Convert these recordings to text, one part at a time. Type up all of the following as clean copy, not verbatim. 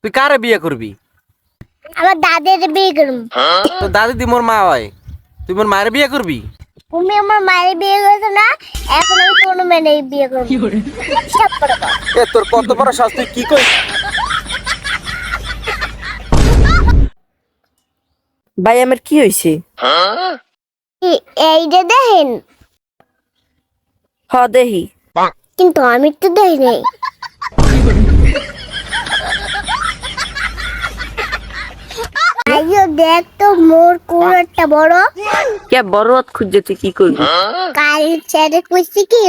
তুই কারে বিয়ে করবি? আমার দাদের বিয়ে করব। তো দাদি দি মোর মা হয়, তুই মোর মায়ের বিয়ে করবি? তুমি আমার মায়ের বিয়ে করেছো না, এখন আমি তোমার মেয়ের বিয়ে করবো। সব করে দাও। তোর কত বড় সাহস, তুই কি কই? ভাই আমার কি হয়েছে? এইটা দেখেন, হ দেহি। কিন্তু আমি তো দেখি নাই। আইও দেখ তো মোর কুড়াটা বড়। কে বড় হাত খুঁজছে, তুই কি করবি? কাল ছেড়ে কইছি কি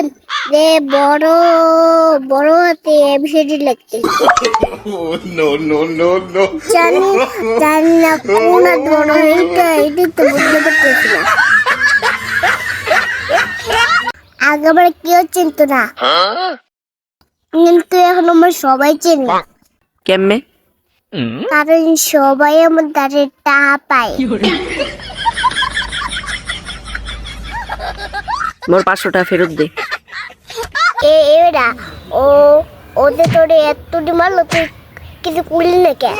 রে বড় বড় হাতে এবিসিডি লিখতে। জানি জানি না কোন বড় এইটা তো বুঝতে পারতেছি না। আগেবার কেউ চিনত না, কিন্তু এখন আমরা সবাই চিনি। কেমনে? কারণ সবাই আমার দ্বারে টাকা পায়। মোর 500 টাকা ফেরত দে। এরা ও ওদের তোরে এতটি মারলো, তুই কিছু করলি না কে?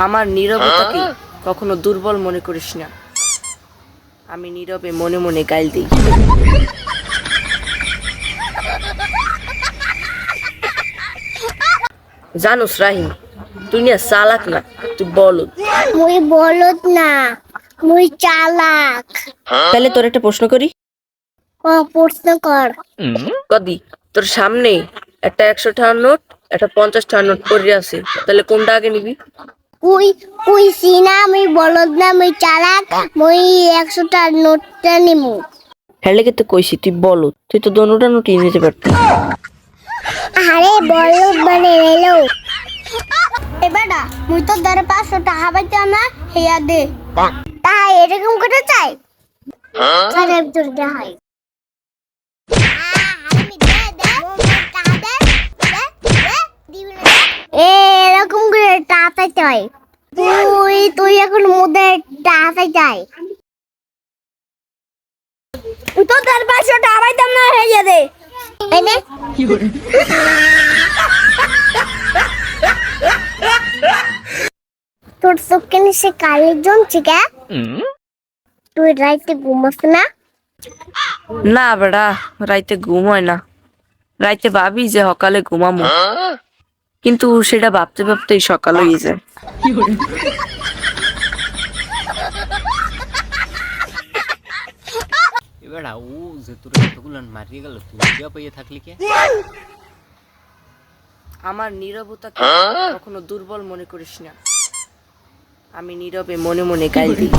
আমার নীরবতাকে কখনো দুর্বল মনে করিস না। আমি নীরবে মনে মনে গাইল দিই। জানোস রাহিম, তুই না চালাক না, তুই বলদ। মুই বলত না, মুই চালাক। তাহলে তোর একটা প্রশ্ন করি। প্রশ্ন কর। কদি তোর সামনে একটা 100 টাকার নোট, একটা 50 টাকার নোট পড়ে আছে, তাহলে কোনটা আগে নিবি? উই উই সিনা, মুই বলত না, মুই চালাক। মুই 100টার নোটটা নিমু। হেলে কিন্তু কইছি তুই বলদ, তুই তো দোনোটা নোটই নিতে পারতি। আরে বলত মানে এলো এবারটা মুই তো ধরে 500 টাকা পাইতাম না, হেয়া দে। তাই এরকম করে চাই আরে তোর দেখাই। এরকম করে টাকা চাই। তুই তুই এখন মুদে টাকা চাই। তো তার 500 টাকা পাইতাম না, হেয়া দে। এনে তোর চোখে নিচে কালি জমছে কে? তুই রাইতে ঘুমাস না? না বেড়া, রাইতে ঘুম হয় না। রাইতে ভাবি যে সকালে ঘুমামু, কিন্তু সেটা ভাবতে ভাবতেই সকাল হয়ে যায়। এবার ও যে তোর এতগুলো মারিয়ে গেল, তুই বিয়া পাইয়ে থাকলি কে? আমার নীরবতাকে কখনো দুর্বল মনে করিস না। আমি নীরবে মনে মনে গাইল দিই।